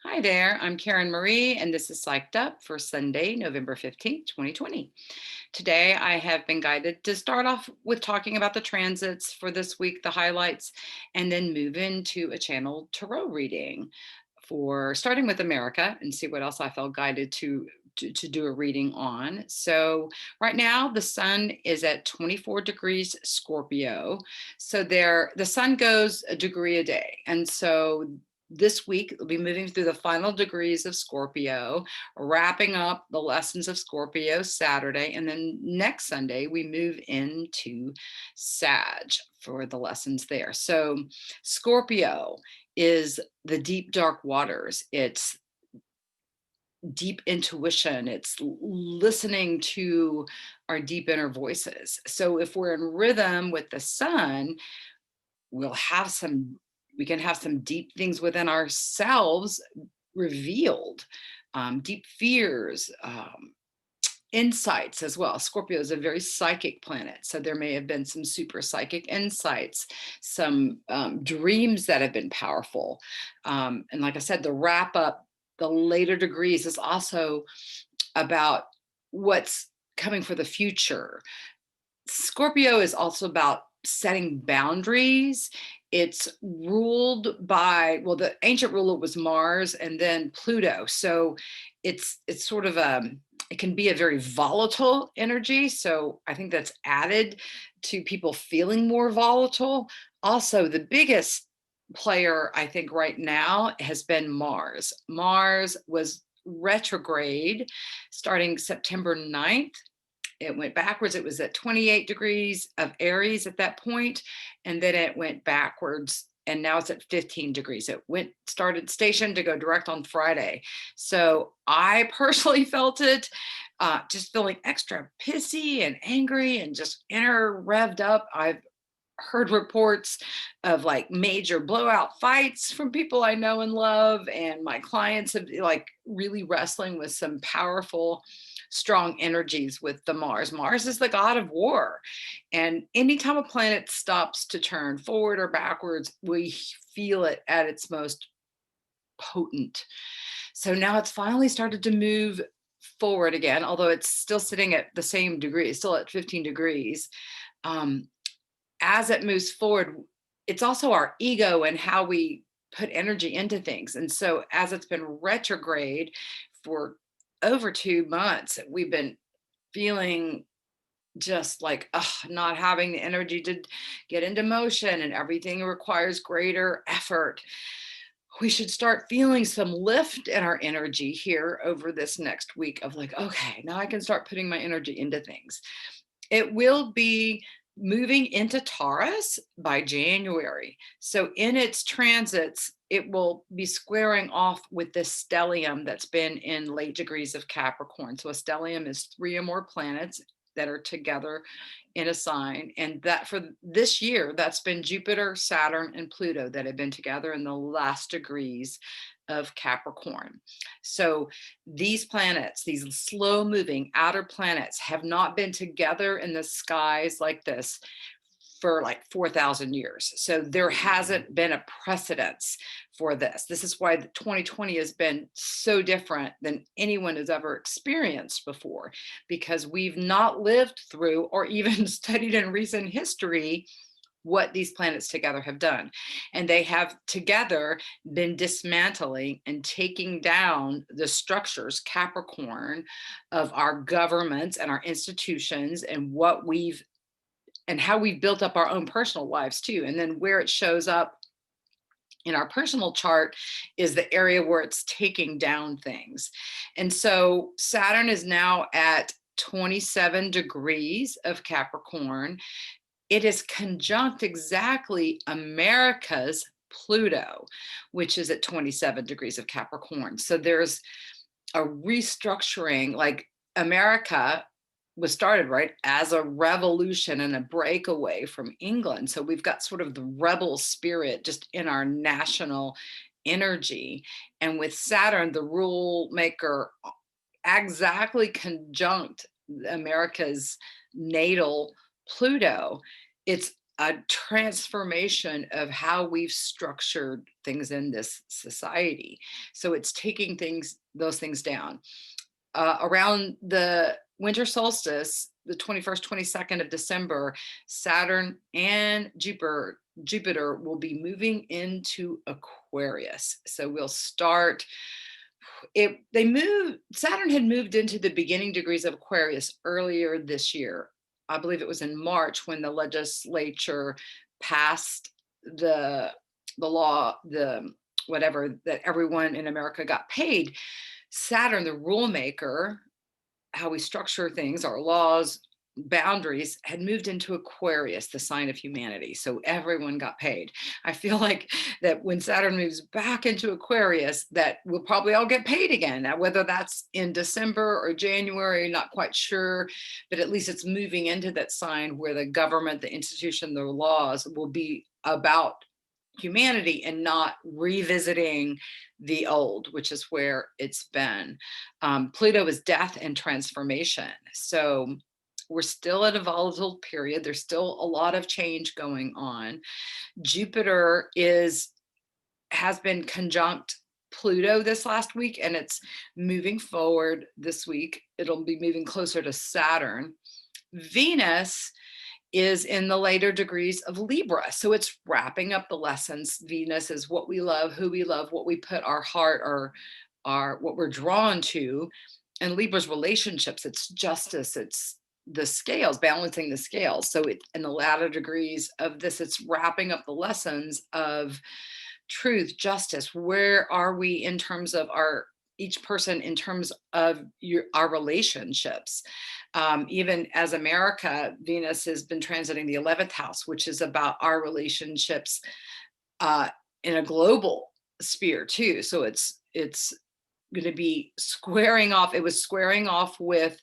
Hi there, I'm Karen Marie, and this is Psyched Up for Sunday, November 15th, 2020. Today, I have been guided to start off with talking about the transits for this week, the highlights, and then move into a channel tarot reading for starting with America and see what else I felt guided to do a reading on. So right now the sun is at 24 degrees Scorpio. So the sun goes a degree a day. And so this week we'll be moving through the final degrees of Scorpio, wrapping up the lessons of Scorpio Saturday. And then next Sunday we move into Sag for the lessons there. So Scorpio is the deep dark waters. It's deep intuition. It's listening to our deep inner voices. So if we're in rhythm with the sun, we can have some deep things within ourselves revealed, deep fears, insights as well. Scorpio is a very psychic planet, so there may have been some super psychic insights, some dreams that have been powerful. And like I said, the wrap up, the later degrees is also about what's coming for the future. Scorpio is also about setting boundaries. It's ruled by, well, the ancient ruler was Mars and then Pluto. So it's sort of it can be a very volatile energy. So I think that's added to people feeling more volatile. Also, the biggest player I think right now has been Mars. Mars was retrograde starting September 9th. It went backwards. It was at 28 degrees of Aries at that point, and then it went backwards, and now it's at 15 degrees. It started station to go direct on Friday. So I personally felt it, just feeling extra pissy and angry and just inner revved up. I've heard reports of like major blowout fights from people I know and love, and my clients have like really wrestling with some powerful strong energies with the Mars. Mars is the god of war, and anytime a planet stops to turn forward or backwards, we feel it at its most potent. So now it's finally started to move forward again, although it's still sitting at the same degree, it's still at 15 degrees. um, as it moves forward, it's also our ego and how we put energy into things. And so, as it's been retrograde for over 2 months, we've been feeling just like not having the energy to get into motion, and everything requires greater effort. We should start feeling some lift in our energy here over this next week of like, okay, now I can start putting my energy into things. It will be moving into Taurus by January. So in its transits, it will be squaring off with this stellium that's been in late degrees of Capricorn. So a stellium is three or more planets that are together in a sign. And that for this year, that's been Jupiter, Saturn, and Pluto that have been together in the last degrees of Capricorn. So these planets, these slow moving outer planets, have not been together in the skies like this for like 4,000 years. So there hasn't been a precedence for this. This is why 2020 has been so different than anyone has ever experienced before, because we've not lived through or even studied in recent history what these planets together have done. And they have together been dismantling and taking down the structures, Capricorn, of our governments and our institutions, and what we've and how we've built up our own personal lives too. And then where it shows up in our personal chart is the area where it's taking down things. And so Saturn is now at 27 degrees of Capricorn. It is conjunct exactly America's Pluto, which is at 27 degrees of Capricorn. So there's a restructuring, like America was started right as a revolution and a breakaway from England. So we've got sort of the rebel spirit just in our national energy. And with Saturn, the rule maker, exactly conjunct America's natal Pluto, it's a transformation of how we've structured things in this society. So it's taking those things down. Around the winter solstice, the 21st, 22nd of December, Saturn and Jupiter will be moving into Aquarius. So we'll start it they moved Saturn had moved into the beginning degrees of Aquarius earlier this year. I believe it was in March when the legislature passed the law, the whatever, that everyone in America got paid. Saturn, the rule maker, how we structure things, our laws, boundaries, had moved into Aquarius, the sign of humanity. So everyone got paid. I feel like that when Saturn moves back into Aquarius, that we'll probably all get paid again. Now, whether that's in December or January, not quite sure, but at least it's moving into that sign where the government, the institution, the laws will be about humanity and not revisiting the old, which is where it's been. Pluto is death and transformation. So we're still at a volatile period. There's still a lot of change going on. Jupiter has been conjunct Pluto this last week, and it's moving forward this week. It'll be moving closer to Saturn. Venus is in the later degrees of Libra. So it's wrapping up the lessons. Venus is what we love, who we love, what we put our heart, our what we're drawn to. And Libra's relationships, it's justice, it's the scales, balancing the scales. So in the latter degrees of this, it's wrapping up the lessons of truth, justice. Where are we in terms of each person in terms of our relationships? Even as America, Venus has been transiting the 11th house, which is about our relationships in a global sphere too. So it's going to be squaring off. It was squaring off with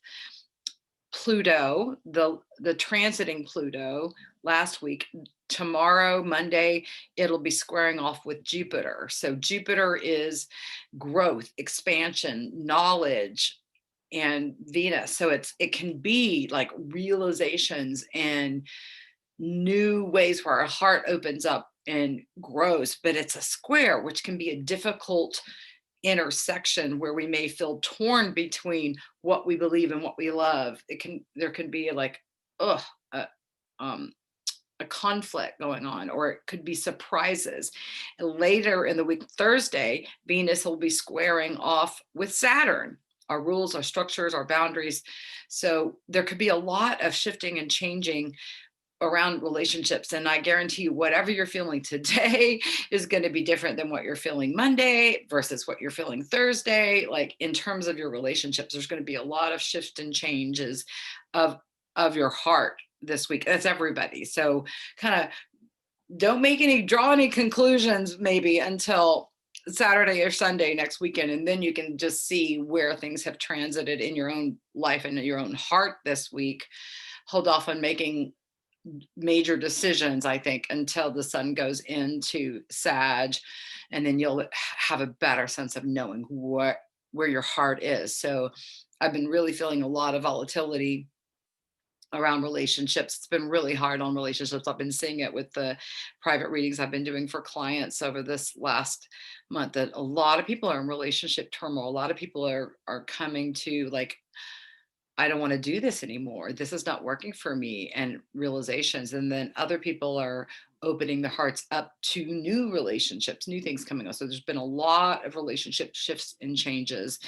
Pluto, the transiting Pluto last week. Tomorrow, Monday, it'll be squaring off with Jupiter. So Jupiter is growth, expansion, knowledge, and Venus. So it can be like realizations and new ways where our heart opens up and grows, but it's a square, which can be a difficult intersection where we may feel torn between what we believe and what we love. There can be like, ugh, um, a conflict going on, or it could be surprises. Later in the week, Thursday, Venus will be squaring off with Saturn, our rules, our structures, our boundaries. So there could be a lot of shifting and changing around relationships. And I guarantee you, whatever you're feeling today is going to be different than what you're feeling Monday versus what you're feeling Thursday. Like in terms of your relationships, there's going to be a lot of shifts and changes of your heart this week. That's everybody. So kind of don't draw any conclusions maybe until Saturday or Sunday next weekend. And then you can just see where things have transited in your own life and your own heart this week. Hold off on making major decisions, I think, until the sun goes into Sag, and then you'll have a better sense of knowing where your heart is. So I've been really feeling a lot of volatility around relationships. It's been really hard on relationships. I've been seeing it with the private readings I've been doing for clients over this last month, that a lot of people are in relationship turmoil. A lot of people are coming to like, I don't want to do this anymore. This is not working for me, and realizations. And then other people are opening their hearts up to new relationships, new things coming up. So there's been a lot of relationship shifts and changes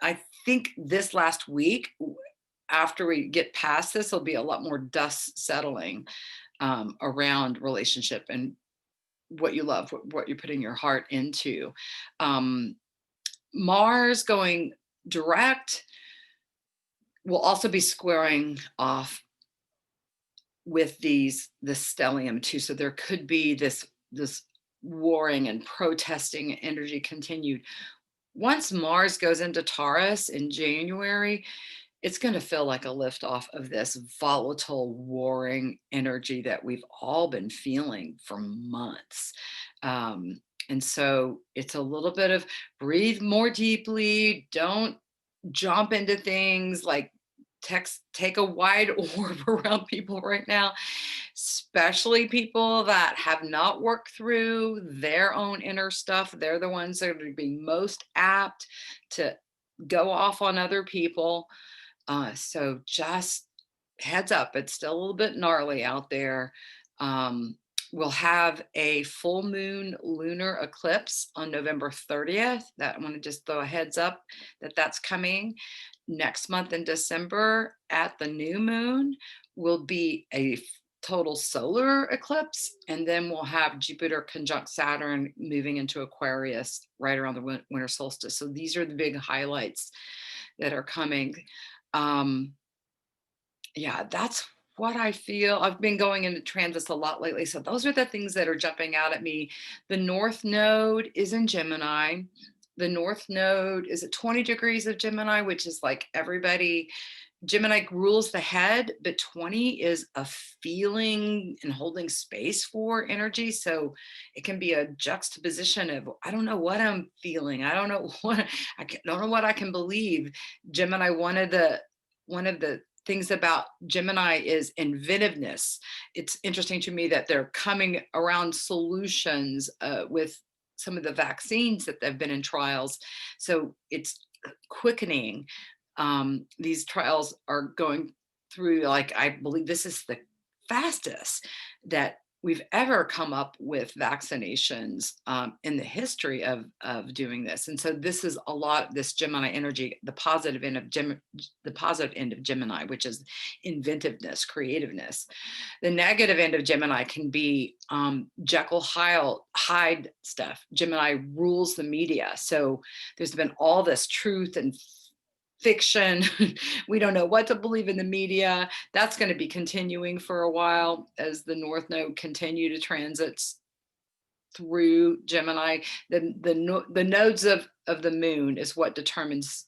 I think this last week. After we get past this, there'll be a lot more dust settling around relationship and what you love, what you're putting your heart into. Mars going direct will also be squaring off with this stellium too. So there could be this warring and protesting energy continued. Once Mars goes into Taurus in January, it's going to feel like a liftoff of this volatile, warring energy that we've all been feeling for months. And so it's a little bit of breathe more deeply. Don't jump into things, like take a wide orb around people right now, especially people that have not worked through their own inner stuff. They're the ones that are being most apt to go off on other people. So just heads up, it's still a little bit gnarly out there. Um, we'll have a full moon lunar eclipse on November 30th. That I want to just throw a heads up that that's coming. Next month in December at the new moon will be a total solar eclipse, and then we'll have Jupiter conjunct Saturn moving into Aquarius right around the winter solstice. So these are the big highlights that are coming. um yeah, that's what I feel. I've been going into transits a lot lately, so those are the things that are jumping out at me. The north node is in Gemini. The north node is at 20 degrees of Gemini, which is like everybody. Gemini rules the head, but 20 is a feeling and holding space for energy. So it can be a juxtaposition of, I don't know what I'm feeling. I don't know what don't know what I can believe. Gemini, one of the things about Gemini is inventiveness. It's interesting to me that they're coming around solutions with some of the vaccines that have been in trials. So it's quickening. These trials are going through, like, I believe this is the fastest that we've ever come up with vaccinations in the history of doing this. And so this is a lot, this Gemini energy, the positive end of the positive end of Gemini, which is inventiveness, creativeness. The negative end of Gemini can be Jekyll Hyde stuff. Gemini rules the media. So there's been all this truth and fiction. We don't know what to believe in the media. That's going to be continuing for a while as the North Node continue to transits through Gemini. The nodes of the moon is what determines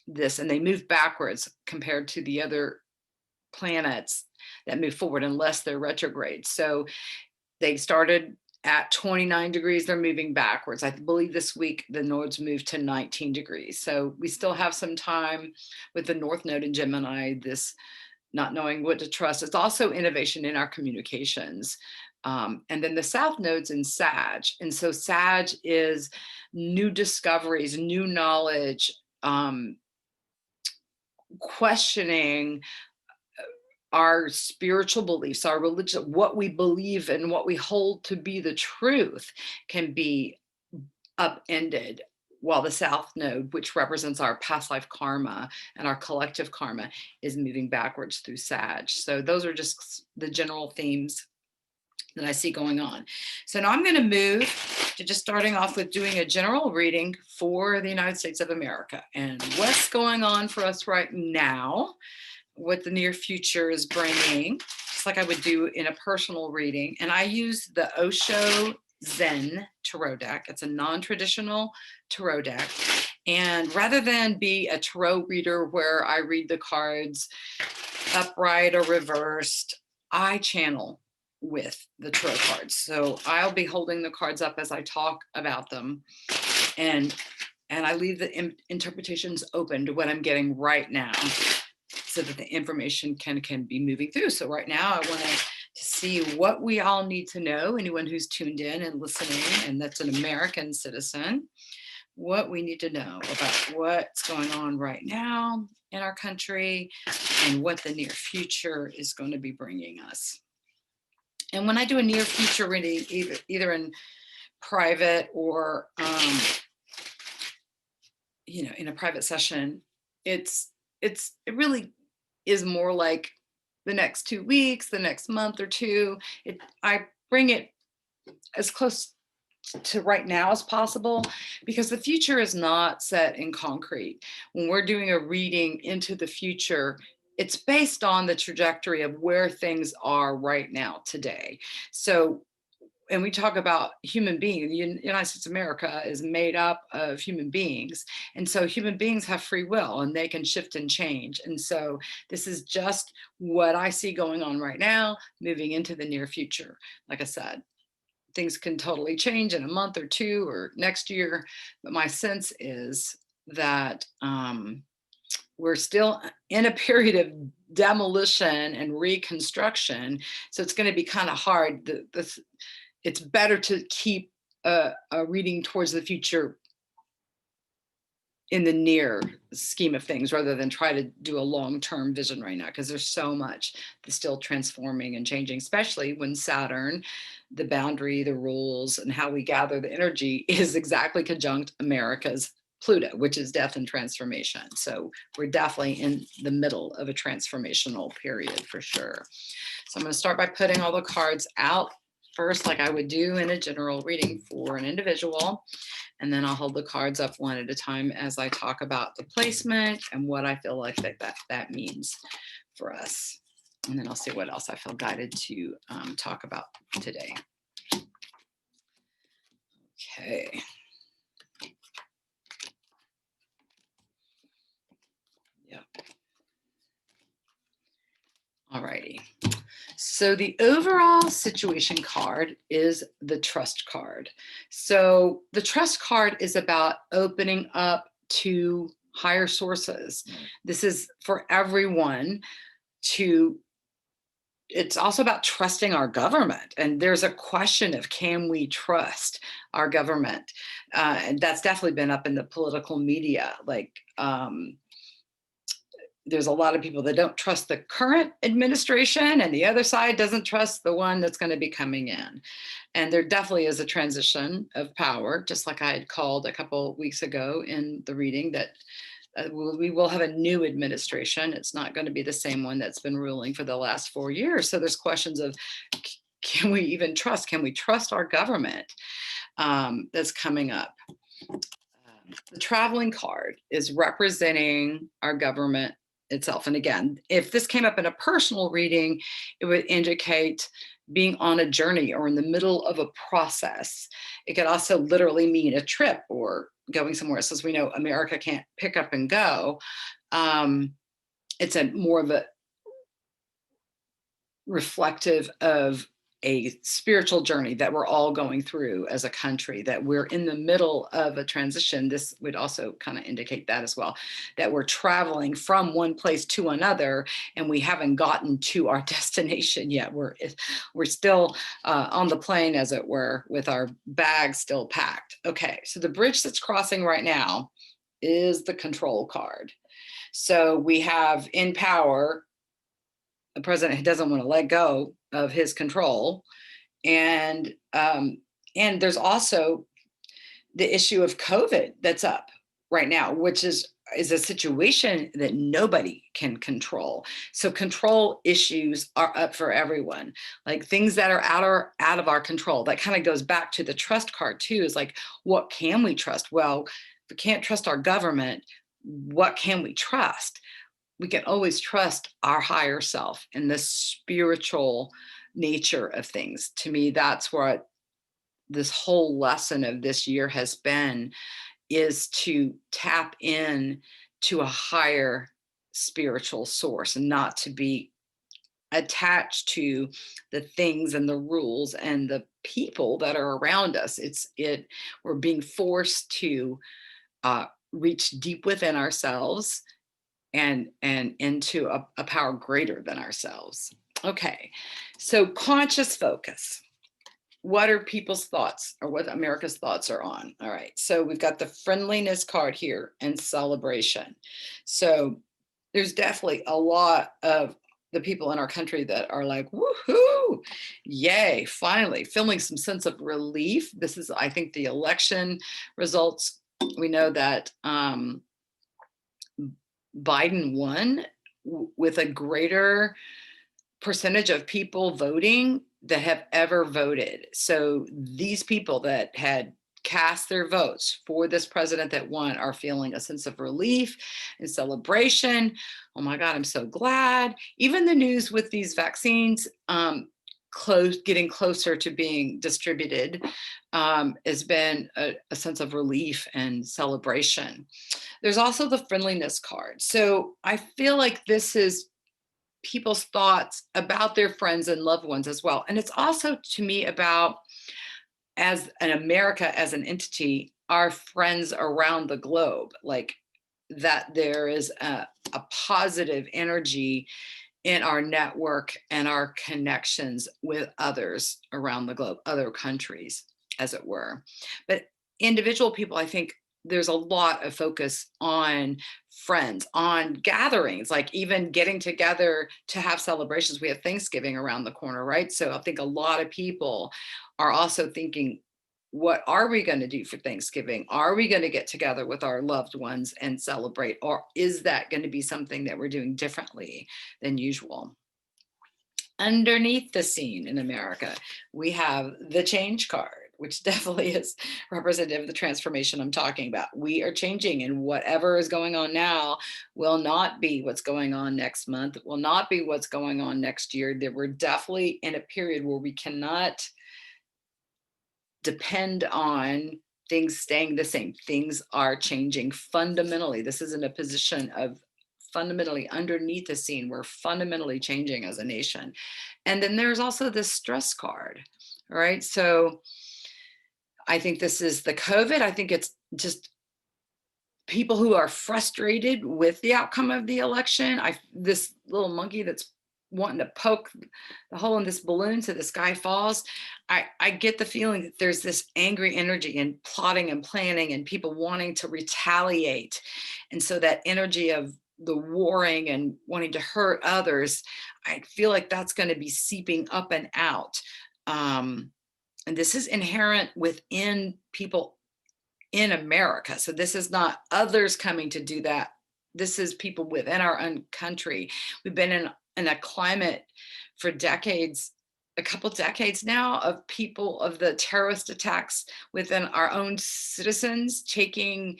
this, and they move backwards compared to the other planets that move forward unless they're retrograde. So they started at 29 degrees, they're moving backwards. I believe this week the nodes moved to 19 degrees. So we still have some time with the North Node in Gemini, this not knowing what to trust. It's also innovation in our communications. And then the South Node's in Sag. And so Sag is new discoveries, new knowledge, questioning our spiritual beliefs, our religion, what we believe and what we hold to be the truth can be upended, while the South Node, which represents our past life karma and our collective karma, is moving backwards through Sag. So those are just the general themes that I see going on. So now I'm going to move to just starting off with doing a general reading for the United States of America and what's going on for us right now, what the near future is bringing, just like I would do in a personal reading. And I use the Osho Zen Tarot deck. It's a non-traditional tarot deck. And rather than be a tarot reader where I read the cards upright or reversed, I channel with the tarot cards. So I'll be holding the cards up as I talk about them. And I leave the interpretations open to what I'm getting right now, so that the information can be moving through. So right now I want to see what we all need to know, anyone who's tuned in and listening, and that's an American citizen, what we need to know about what's going on right now in our country and what the near future is going to be bringing us. And when I do a near future reading, either in private or in a private session, it really is more like the next 2 weeks, the next month or two. I bring it as close to right now as possible, because the future is not set in concrete. When we're doing a reading into the future, it's based on the trajectory of where things are right now today. So, and we talk about human beings. The United States of America is made up of human beings. And so human beings have free will and they can shift and change. And so this is just what I see going on right now, moving into the near future. Like I said, things can totally change in a month or two or next year. But my sense is that we're still in a period of demolition and reconstruction. So it's going to be kind of hard. It's better to keep a reading towards the future in the near scheme of things rather than try to do a long-term vision right now, because there's so much that's still transforming and changing, especially when Saturn, the boundary, the rules, and how we gather the energy is exactly conjunct America's Pluto, which is death and transformation. So we're definitely in the middle of a transformational period for sure. So I'm going to start by putting all the cards out first, like I would do in a general reading for an individual. And then I'll hold the cards up one at a time as I talk about the placement and what I feel like that means for us. And then I'll see what else I feel guided to talk about today. Okay. Yep. All righty. So the overall situation card is the trust card. So the trust card is about opening up to higher sources. This is for everyone it's also about trusting our government. And there's a question of, can we trust our government? And that's definitely been up in the political media. Like, there's a lot of people that don't trust the current administration, and the other side doesn't trust the one that's going to be coming in. And there definitely is a transition of power, just like I had called a couple weeks ago in the reading, that we will have a new administration. It's not going to be the same one that's been ruling for the last 4 years. So there's questions of, can we even trust? Can we trust our government that's coming up? The traveling card is representing our government itself. And again, if this came up in a personal reading, it would indicate being on a journey or in the middle of a process. It could also literally mean a trip or going somewhere. So as we know, America can't pick up and go. It's a more of a reflective of a spiritual journey that we're all going through as a country, that we're in the middle of a transition. This would also kind of indicate that as well, that we're traveling from one place to another and we haven't gotten to our destination yet. We're still on the plane, as it were, with our bags still packed. Okay, so the bridge that's crossing right now is the control card. So we have in power a president who doesn't want to let go of his control. And there's also the issue of COVID that's up right now, which is a situation that nobody can control. So control issues are up for everyone, like things that are out of our control. That kind of goes back to the trust card too, is like, what can we trust? Well, if we can't trust our government, what can we trust? We can always trust our higher self and the spiritual nature of things. To me, that's what this whole lesson of this year has been, is to tap in to a higher spiritual source and not to be attached to the things and the rules and the people that are around us. We're being forced to reach deep within ourselves and into a power greater than ourselves. Okay, so conscious focus. What are people's thoughts, or what America's thoughts are on? All right, so we've got the friendliness card here and celebration. So there's definitely a lot of the people in our country that are like, woohoo, yay, finally, feeling some sense of relief. This is, I think, the election results. We know that Biden won with a greater percentage of people voting that have ever voted. So these people that had cast their votes for this president that won are feeling a sense of relief and celebration. Oh my God, I'm so glad. Even the news with these vaccines getting closer to being distributed has been a sense of relief and celebration. There's also the friendliness card. So I feel like this is people's thoughts about their friends and loved ones as well. And it's also, to me, about, as an America, as an entity, our friends around the globe. Like, that there is a positive energy in our network and our connections with others around the globe, other countries, as it were. But individual people, I think there's a lot of focus on friends, on gatherings, like even getting together to have celebrations. We have Thanksgiving around the corner, right? So I think a lot of people are also thinking, what are we going to do for Thanksgiving? Are we going to get together with our loved ones and celebrate? Or is that going to be something that we're doing differently than usual? Underneath the scene in America, we have the change card, which definitely is representative of the transformation I'm talking about. We are changing, and whatever is going on now will not be what's going on next month, will not be what's going on next year. That we're definitely in a period where we cannot depend on things staying the same. Things are changing fundamentally. This is in a position of fundamentally underneath the scene. We're fundamentally changing as a nation. And then there's also the stress card, right? So I think this is the COVID. I think it's just people who are frustrated with the outcome of the election. This little monkey that's wanting to poke the hole in this balloon so the sky falls. I get the feeling that there's this angry energy and plotting and planning and people wanting to retaliate. And so that energy of the warring and wanting to hurt others, I feel like that's going to be seeping up and out. And this is inherent within people in America. So this is not others coming to do that. This is people within our own country. We've been in a climate for decades, a couple decades now, of people of the terrorist attacks within our own citizens taking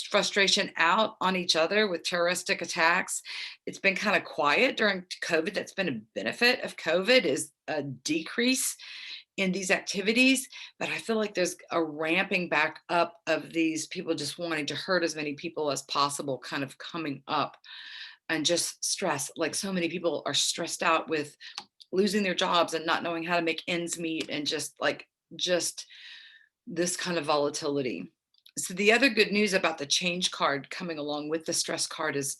frustration out on each other with terroristic attacks. It's been kind of quiet during COVID. That's been a benefit of COVID, is a decrease in these activities, but I feel like there's a ramping back up of these people just wanting to hurt as many people as possible kind of coming up, and just stress. Like so many people are stressed out with losing their jobs and not knowing how to make ends meet, and just this kind of volatility. So the other good news about the change card coming along with the stress card is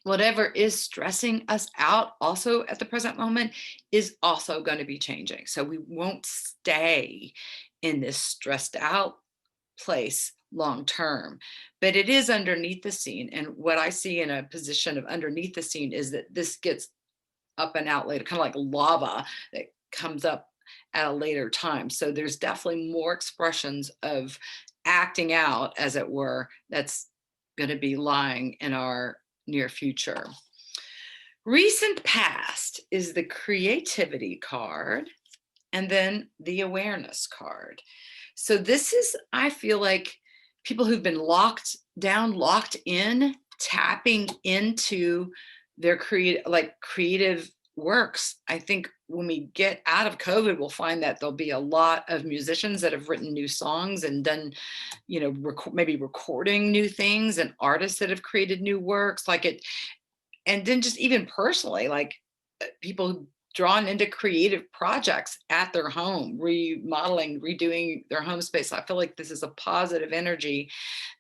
whatever is stressing us out also at the present moment is also going to be changing. So we won't stay in this stressed out place long term, but it is underneath the scene. And what I see in a position of underneath the scene is that this gets up and out later, kind of like lava that comes up at a later time. So there's definitely more expressions of acting out, as it were, that's going to be lying in our near future. Recent past is the creativity card, and then the awareness card. So this is, I feel like, people who've been locked down, locked in, tapping into their creative works. I think when we get out of COVID, we'll find that there'll be a lot of musicians that have written new songs and done, maybe recording new things, and artists that have created new works like it. And then just even personally, like people drawn into creative projects at their home, remodeling, redoing their home space. I feel like this is a positive energy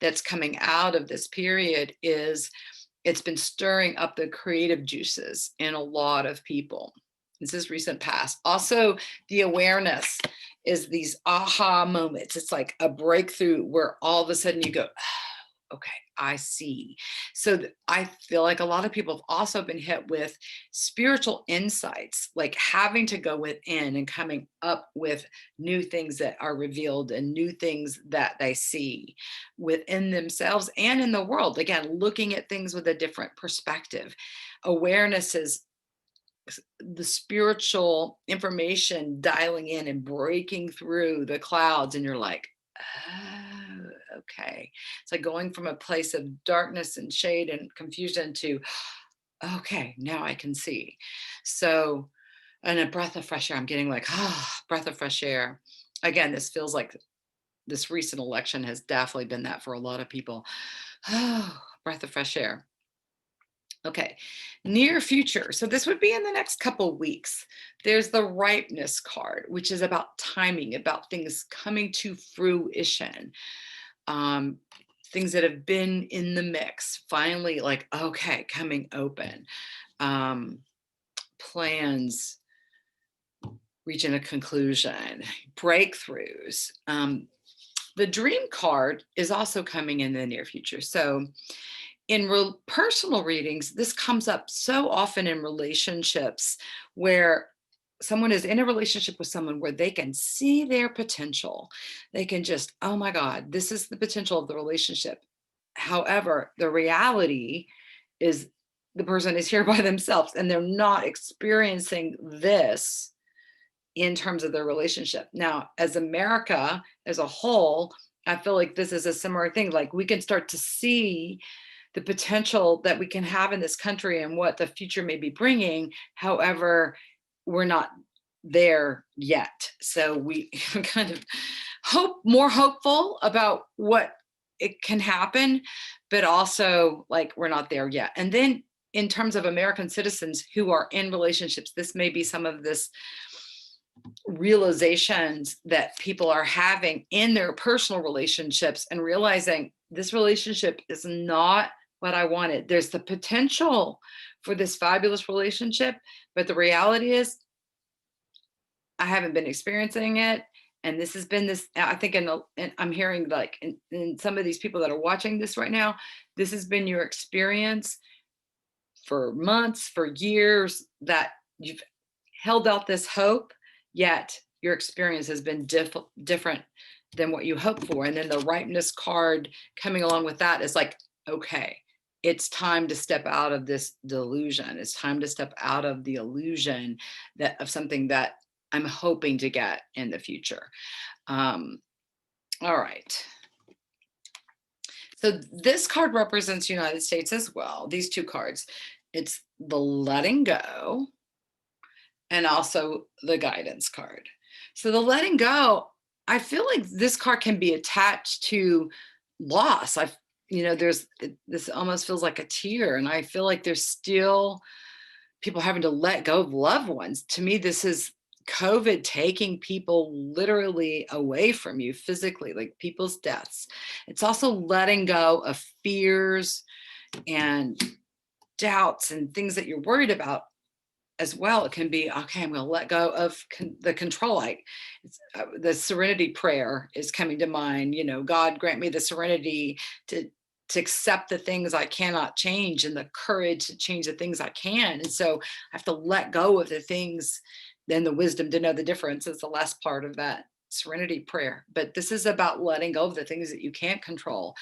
that's coming out of this period. It's been stirring up the creative juices in a lot of people. This is recent past. Also, the awareness is these aha moments. It's like a breakthrough where all of a sudden you go, okay, I see. So I feel like a lot of people have also been hit with spiritual insights, like having to go within and coming up with new things that are revealed and new things that they see within themselves and in the world. Again, looking at things with a different perspective. Awareness is the spiritual information dialing in and breaking through the clouds, and you're like, oh, okay. It's like going from a place of darkness and shade and confusion to, okay, now I can see. So, and a breath of fresh air. I'm getting like, breath of fresh air. Again, this feels like this recent election has definitely been that for a lot of people. Breath of fresh air. Okay, near future. So this would be in the next couple weeks. There's the ripeness card, which is about timing, about things coming to fruition. things that have been in the mix, finally like, okay, coming open. Um, Plans reaching a conclusion, breakthroughs. The dream card is also coming in the near future. So in personal readings, this comes up so often in relationships where someone is in a relationship with someone where they can see their potential. They can just, oh my God, this is the potential of the relationship. However, the reality is the person is here by themselves and they're not experiencing this in terms of their relationship. Now, as America as a whole, I feel like this is a similar thing. Like we can start to see the potential that we can have in this country and what the future may be bringing. However, we're not there yet. So we kind of more hopeful about what it can happen, but also like we're not there yet. And then in terms of American citizens who are in relationships, this may be some of this realizations that people are having in their personal relationships and realizing this relationship is not what I wanted. There's the potential for this fabulous relationship, but the reality is I haven't been experiencing it. And this has been this, I think, I'm hearing like in some of these people that are watching this right now, this has been your experience for months, for years, that you've held out this hope, yet your experience has been different than what you hoped for. And then the ripeness card coming along with that is like, okay, it's time to step out of this delusion. It's time to step out of the illusion that of something that I'm hoping to get in the future. All right. So this card represents the United States as well. These two cards, it's the letting go and also the guidance card. So the letting go, I feel like this card can be attached to loss. There's this almost feels like a tear, and I feel like there's still people having to let go of loved ones. To me, this is COVID taking people literally away from you physically, like people's deaths. It's also letting go of fears and doubts and things that you're worried about as well. It can be, okay, I'm going to let go of the control. The serenity prayer is coming to mind. God grant me the serenity to accept the things I cannot change and the courage to change the things I can. And so I have to let go of the things, then the wisdom to know the difference is the last part of that serenity prayer. But this is about letting go of the things that you can't control.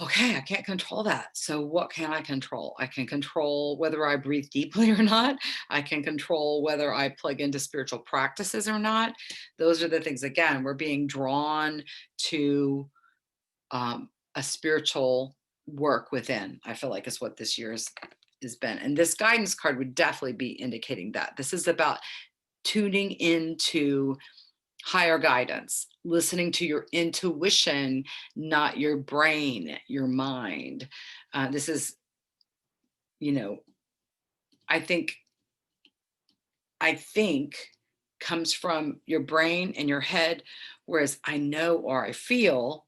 Okay, I can't control that. So what can I control? I can control whether I breathe deeply or not. I can control whether I plug into spiritual practices or not. Those are the things, again, we're being drawn to a spiritual work within, I feel like is what this year's has been. And this guidance card would definitely be indicating that. This is about tuning into higher guidance, listening to your intuition, not your brain, your mind. This is, I think comes from your brain and your head, whereas I know or I feel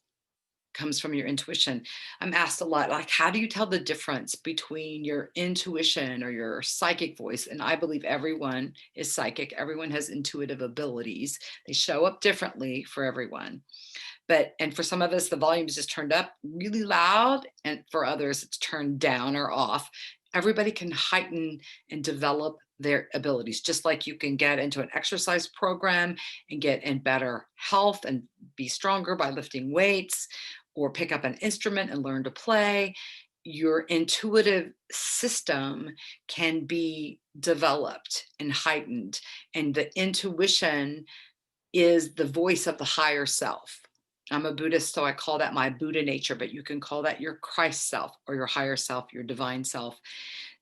comes from your intuition. I'm asked a lot, like, how do you tell the difference between your intuition or your psychic voice? And I believe everyone is psychic. Everyone has intuitive abilities. They show up differently for everyone. And for some of us, the volume is just turned up really loud. And for others, it's turned down or off. Everybody can heighten and develop their abilities, just like you can get into an exercise program and get in better health and be stronger by lifting weights, or pick up an instrument and learn to play. Your intuitive system can be developed and heightened. And the intuition is the voice of the higher self. I'm a Buddhist, so I call that my Buddha nature, but you can call that your Christ self or your higher self, your divine self.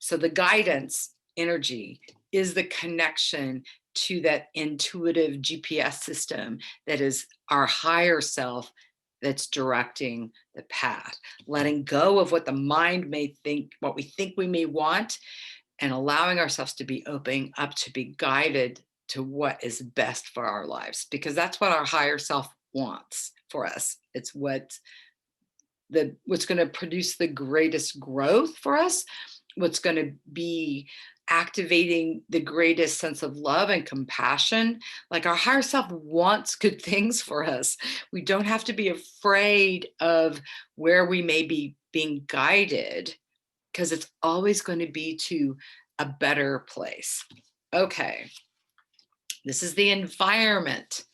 So the guidance energy is the connection to that intuitive GPS system that is our higher self, that's directing the path, letting go of what the mind may think, what we think we may want, and allowing ourselves to be open up to be guided to what is best for our lives, because that's what our higher self wants for us. It's what what's going to produce the greatest growth for us, what's going to be activating the greatest sense of love and compassion. Like our higher self wants good things for us. We don't have to be afraid of where we may be being guided, because it's always going to be to a better place. Okay, this is the environment.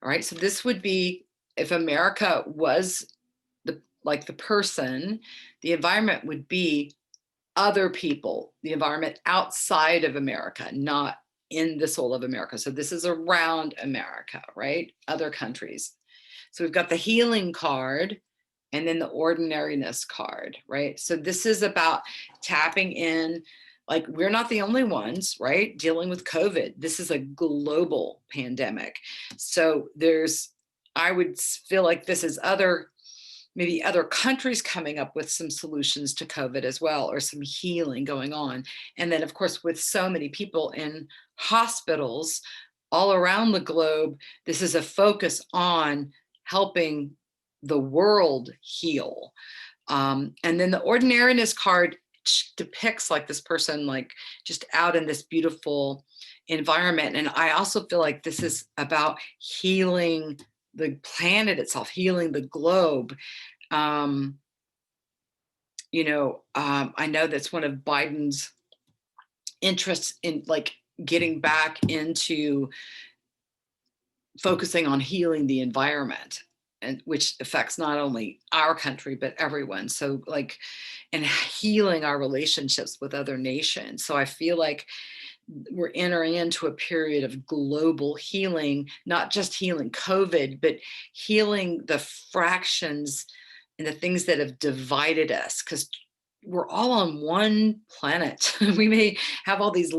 All right, so this would be if America was the person, the environment would be other people, the environment outside of America, not in the soul of America. So this is around America, right? Other countries. So we've got the healing card and then the ordinariness card, right? So this is about tapping in. Like, we're not the only ones, right, dealing with COVID. This is a global pandemic. So I would feel like this is maybe other countries coming up with some solutions to COVID as well, or some healing going on. And then, of course, with so many people in hospitals all around the globe, this is a focus on helping the world heal. And then the ordinariness card depicts like this person, like just out in this beautiful environment. And I also feel like this is about healing the planet itself, healing the globe. I know that's one of Biden's interests in like getting back into focusing on healing the environment, and which affects not only our country but everyone. So like, and healing our relationships with other nations. So I feel like we're entering into a period of global healing, not just healing COVID, but healing the fractions and the things that have divided us, because we're all on one planet. We may have all these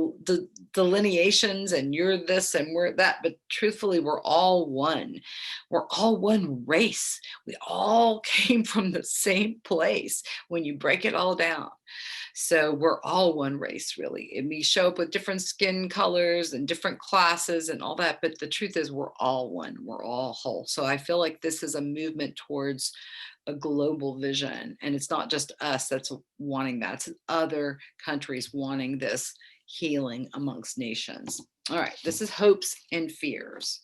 delineations and you're this and we're that, but truthfully, we're all one. We're all one race. We all came from the same place when you break it all down. So we're all one race, really. And we show up with different skin colors and different classes and all that. But the truth is, we're all one. We're all whole. So I feel like this is a movement towards a global vision. And it's not just us that's wanting that. It's other countries wanting this healing amongst nations. All right, this is hopes and fears.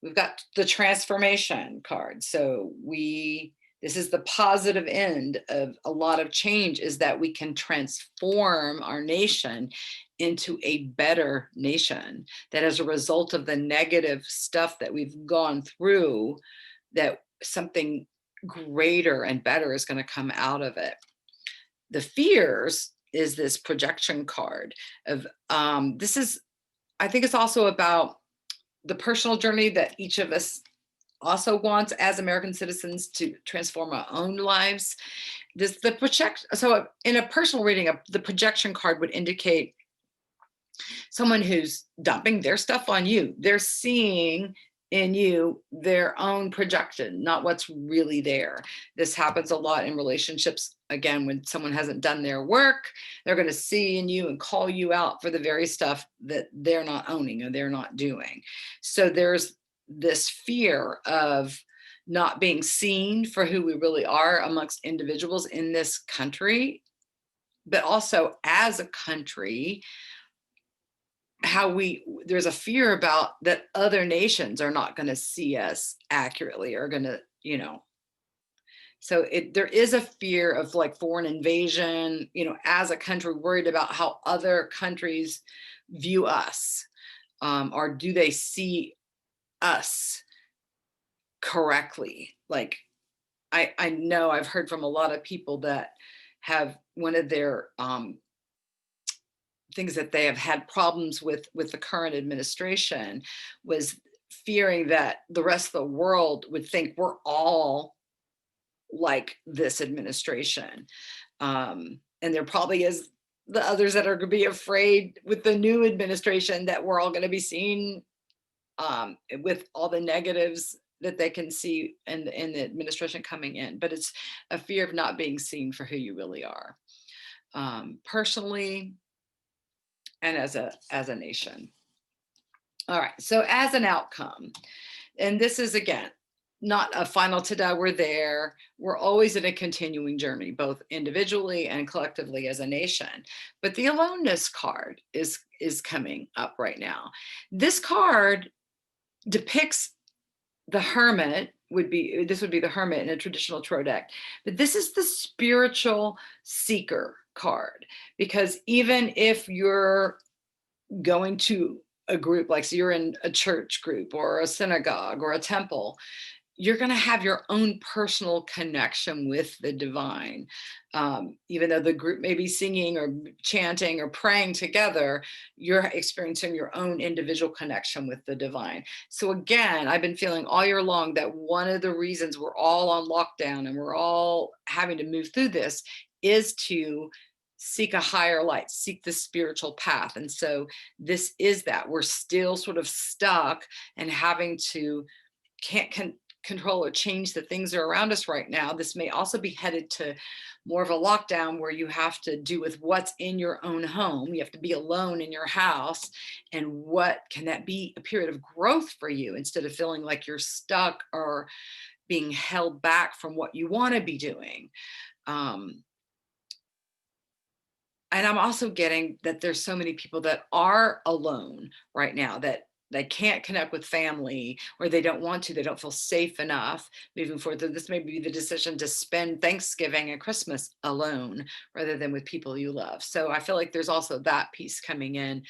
We've got the transformation card. So this is the positive end of a lot of change, is that we can transform our nation into a better nation, that as a result of the negative stuff that we've gone through, that something greater and better is going to come out of it. The fears is this projection card of this is, I think it's also about the personal journey that each of us also wants as American citizens to transform our own lives. So in a personal reading, the projection card would indicate someone who's dumping their stuff on you. They're seeing in you their own projection, not what's really there. This happens a lot in relationships. Again, when someone hasn't done their work, they're going to see in you and call you out for the very stuff that they're not owning or they're not doing. So there's this fear of not being seen for who we really are amongst individuals in this country, but also as a country, there's a fear about that other nations are not going to see us accurately, or going to, so there is a fear of like foreign invasion, as a country, worried about how other countries view us, or do they see us correctly? Like, I know I've heard from a lot of people that have one of their things that they have had problems with the current administration was fearing that the rest of the world would think we're all like this administration. And there probably is the others that are going to be afraid with the new administration that we're all going to be seen with all the negatives that they can see in the administration coming in. But it's a fear of not being seen for who you really are, personally and as a nation. All right, so as an outcome, and this is, again, not a final ta-da, we're there. We're always in a continuing journey, both individually and collectively as a nation. But the aloneness card is coming up right now. This card depicts the hermit would be this would be the hermit in a traditional tarot deck, but this is the spiritual seeker card, because even if you're going to a group, like, so you're in a church group or a synagogue or a temple, you're going to have your own personal connection with the divine. Even though the group may be singing or chanting or praying together, you're experiencing your own individual connection with the divine. So, again, I've been feeling all year long that one of the reasons we're all on lockdown and we're all having to move through this is to seek a higher light, seek the spiritual path. And so, this is that we're still sort of stuck and having to can't control or change the things that are around us right now. This may also be headed to more of a lockdown where you have to do with what's in your own home. You have to be alone in your house. And what can that be a period of growth for you instead of feeling like you're stuck or being held back from what you want to be doing? Um, and I'm also getting that there's so many people that are alone right now, that they can't connect with family, or they don't want to, they don't feel safe enough moving forward. This may be the decision to spend Thanksgiving and Christmas alone rather than with people you love. So I feel like there's also that piece coming in.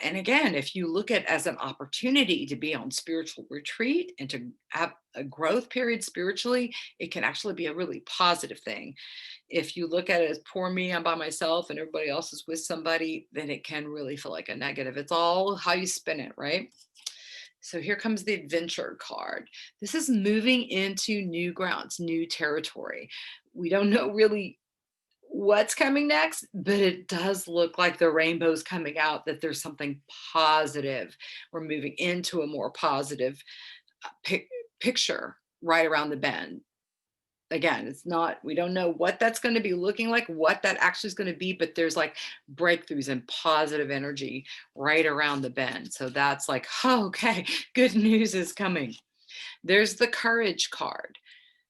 And again, if you look at it as an opportunity to be on spiritual retreat and to have a growth period spiritually, it can actually be a really positive thing. If you look at it as poor me, I'm by myself and everybody else is with somebody, then it can really feel like a negative. It's all how you spin it, right? So here comes the adventure card. This is moving into new grounds, new territory. We don't know really what's coming next, but it does look like the rainbow's coming out, that there's something positive. We're moving into a more positive pic- picture right around the bend. Again, it's not, we don't know what that's going to be looking like, what that actually is going to be, but there's like breakthroughs and positive energy right around the bend. So that's like, oh, okay, good news is coming. There's the courage card.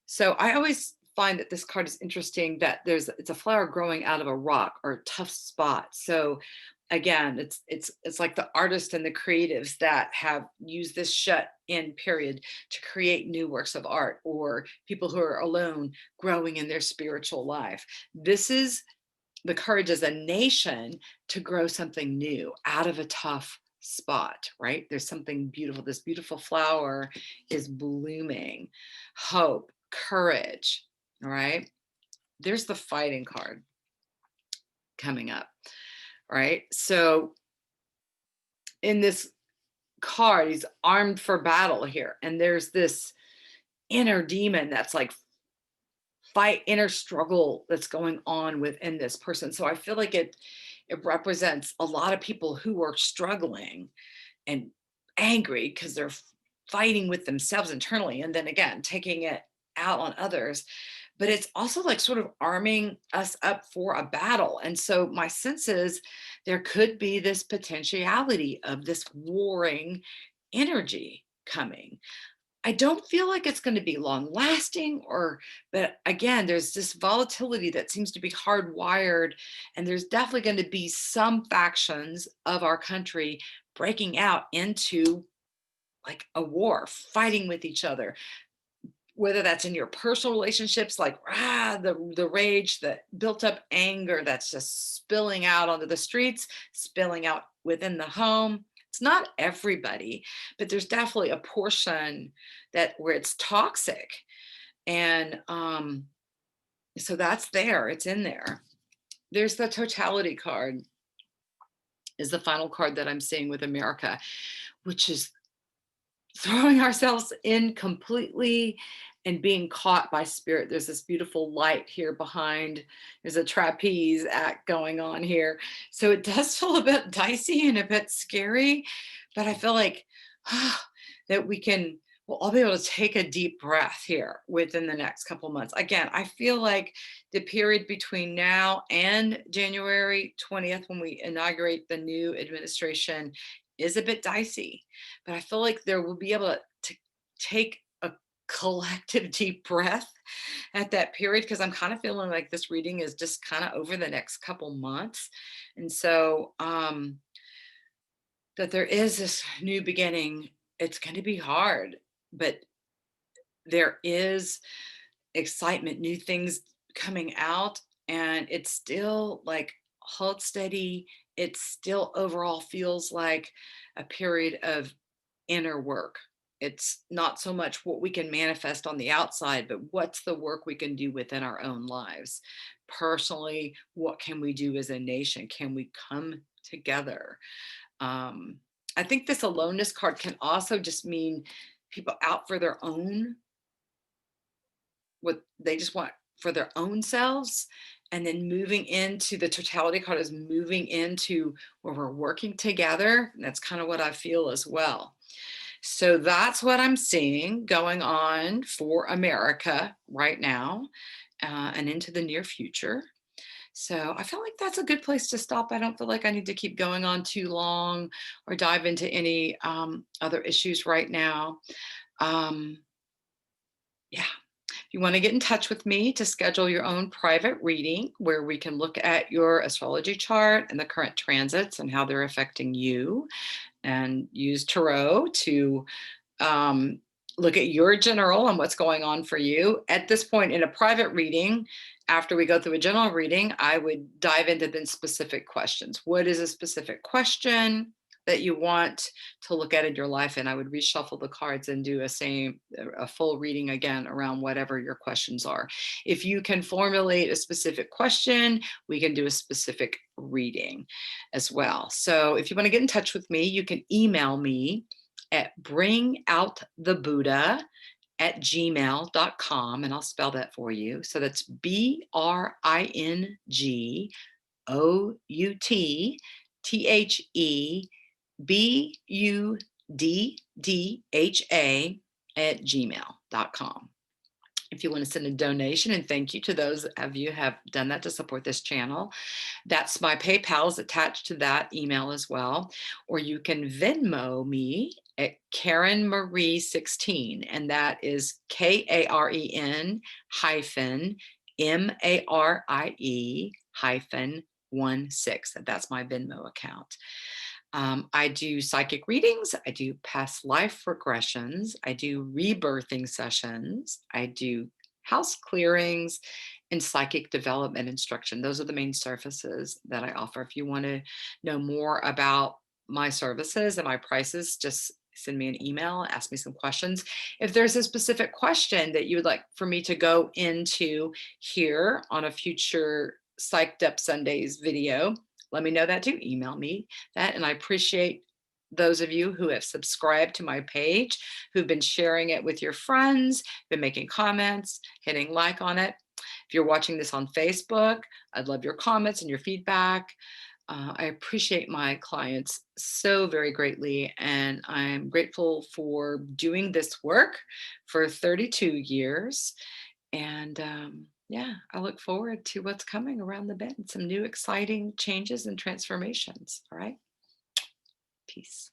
So I always find that this card is interesting, that it's a flower growing out of a rock or a tough spot. So again, it's like the artists and the creatives that have used this shut in period to create new works of art, or people who are alone growing in their spiritual life. This is the courage as a nation to grow something new out of a tough spot, right? There's something beautiful. This beautiful flower is blooming. Hope, courage, all right? There's the fighting card coming up, right? So in this card, he's armed for battle here. And there's this inner demon that's like fight, inner struggle that's going on within this person. So I feel like it represents a lot of people who are struggling and angry because they're fighting with themselves internally, and then again taking it out on others. But it's also like sort of arming us up for a battle. And so my sense is there could be this potentiality of this warring energy coming. I don't feel like it's going to be long lasting, or, but again, there's this volatility that seems to be hardwired. And there's definitely going to be some factions of our country breaking out into like a war, fighting with each other, whether that's in your personal relationships, like the rage, the built up anger that's just spilling out onto the streets, spilling out within the home. It's not everybody, but there's definitely a portion that where it's toxic. And so that's there, it's in there. There's the totality card, is the final card that I'm seeing with America, which is throwing ourselves in completely and being caught by spirit. There's this beautiful light here behind. There's a trapeze act going on here. So it does feel a bit dicey and a bit scary, but I feel like that we'll all be able to take a deep breath here within the next couple of months. Again, I feel like the period between now and January 20th, when we inaugurate the new administration, is a bit dicey, but I feel like there will be able to take a collective deep breath at that period because I'm kind of feeling like this reading is just kind of over the next couple months. And so, that there is this new beginning. It's going to be hard, but there is excitement, new things coming out, and it's still like hold steady. It still overall feels like a period of inner work. It's not so much what we can manifest on the outside, but what's the work we can do within our own lives. Personally, what can we do as a nation? Can we come together? Um, I think this aloneness card can also just mean people out for their own, what they just want for their own selves. And then moving into the totality card is moving into where we're working together. And that's kind of what I feel as well. So that's what I'm seeing going on for America right now, and into the near future. So I feel like that's a good place to stop. I don't feel like I need to keep going on too long or dive into any other issues right now. Um, yeah. If you want to get in touch with me to schedule your own private reading where we can look at your astrology chart and the current transits and how they're affecting you, and use tarot to um, look at your general and what's going on for you. At this point in a private reading, after we go through a general reading, I would dive into the specific questions. What is a specific question that you want to look at in your life? And I would reshuffle the cards and do a full reading again around whatever your questions are. If you can formulate a specific question, we can do a specific reading as well. So if you want to get in touch with me, you can email me at bringoutthebuddha@gmail.com, and I'll spell that for you. So that's BRINGOUTHEBUDDHA@gmail.com. If you want to send a donation, and thank you to those of you who have done that to support this channel, that's my PayPal is attached to that email as well. Or you can Venmo me at Karen Marie 16, and that is KAREN hyphen MARIE hyphen 16. That's my Venmo account. I do psychic readings, I do past life regressions, I do rebirthing sessions, I do house clearings, and psychic development instruction. Those are the main services that I offer. If you want to know more about my services and my prices, just send me an email, ask me some questions. If there's a specific question that you would like for me to go into here on a future Psyched Up Sundays video, let me know that too. Email me that. And I appreciate those of you who have subscribed to my page, who've been sharing it with your friends, been making comments, hitting like on it. If you're watching this on Facebook, I'd love your comments and your feedback. I appreciate my clients so very greatly, and I'm grateful for doing this work for 32 years. And yeah, I look forward to what's coming around the bend, some new exciting changes and transformations. All right. Peace.